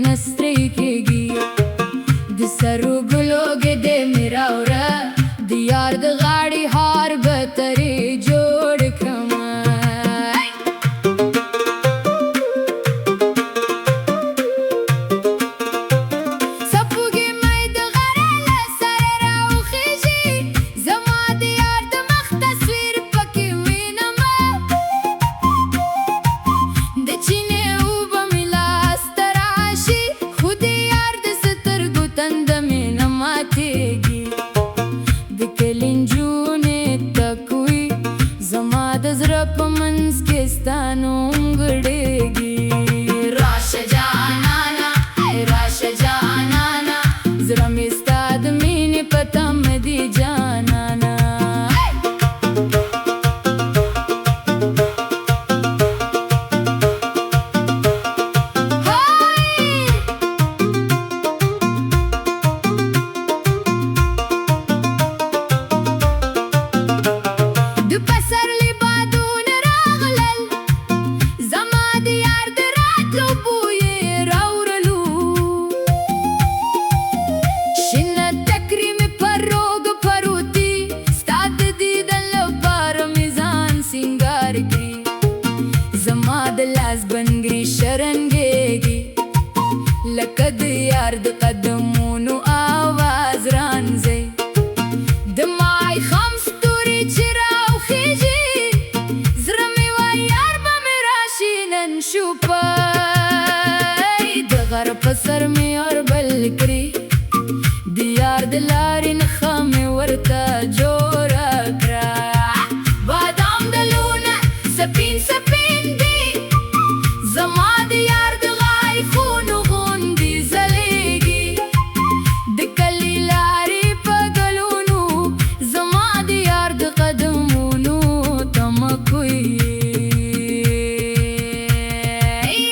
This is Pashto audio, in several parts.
نستريكيږي د سرو ګلو ګدې مې راوړه د یار د غاړې هار به ترې جوړ کړمه سپوږې مې د غره له سره راوخیږي زما د یار د مخ تصویر پکې وینمه د چینې اوبه مې لاسته راشي خو د یار د سترګو تنده مې نه ماتېږي د کلي نجونې تکوي زما د زړه په منځ کې ستا نوم ګډېږي راشه جانانه راشه جانانه زړه مې ستا د مینې په تمه دی جانانه زما د لاس بنګري شرنګېږي لکه د یار د قدمونو آواز رانځي د ماښام ستوري چې راوخیږي زړه مې وایي یار به مې راشي نن شوپی د غره په سر مې اوربل کړي د یار د لارې نښه مې ورته جوړه کړه بادام د لونه سپین سپین دی زما د یار د غایفونو غوندې ځلېږي د کلي لارې په ګلونو زما د یار د قدمونو تمه کوي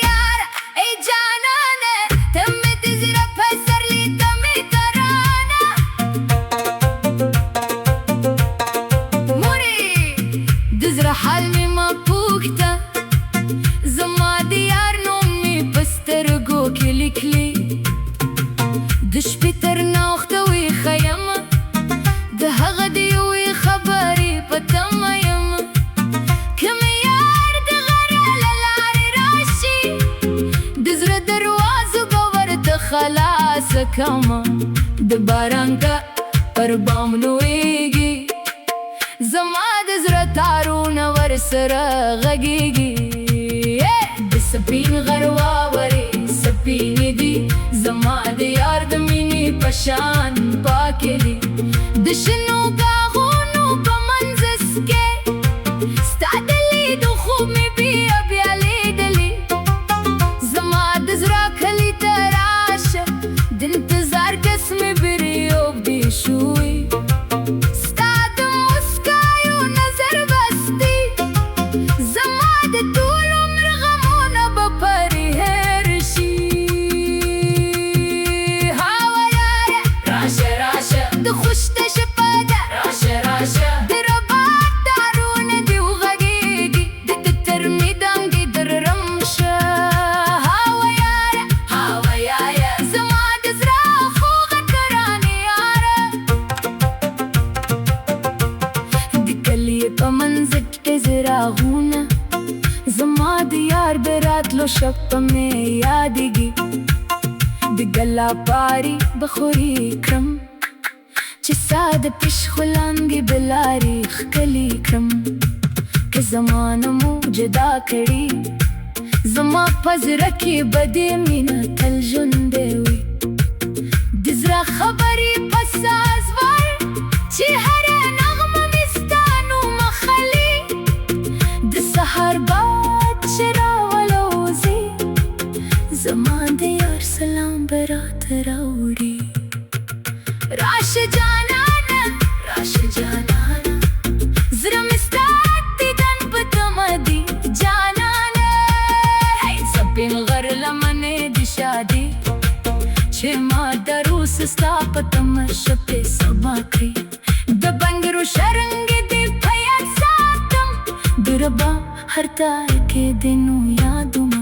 یار ای جانانه ته مې د زړه په سرلي ته مې ترانه مورې د زړه حال مې مه پوښته زما د یار نوم مې په سترګو کې لیکلی د شپې تر ناوخته ویښه یمه د هغه د یوې خبرې په تمه یمه که مې یار د غره له لارې راشي د زړه دروازو به ورته خلاصه کړمه د باران کا پر بام لویږي زما د زړه تارونه ورسره غږیږي د سپین غر واورې سپینې دي زما د یار د مینې په شان پاکې دي د شنو باغونو په منځس کې ستا د لیدو خوب مې بیا بیا لیدلي زما د زړه کلي ته راشه د انتظار کس مې بریوږدي شوی په منځ کې زراغونه زما د یار د راتلو شک په مې یادېږي د ګلا پاري به خوري کړم چې ستا د پښو لاندې به لارې ښکلې کړم که زما نه مو جدا کړي زما په زړه کې به دې مینه تل ژوندی وي د زړه خبرې په ساز ور چې هره نغمه مې ستا نوم اخلي د سهار باد چې راولوځي زما د یار سلام به راته راوړي راشه جانانه راشه جانانه زړه مې ستا دیدن په تمه دی جانانه سپین غر لمنې د شادي چې ما دروس ستا په تمه شپې سبا کړي د بنګرو شرنګې دې په یاد ساتم د ربا هر تار کې د نو یادونه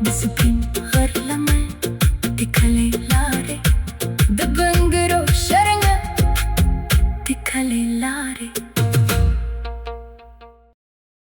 د سپین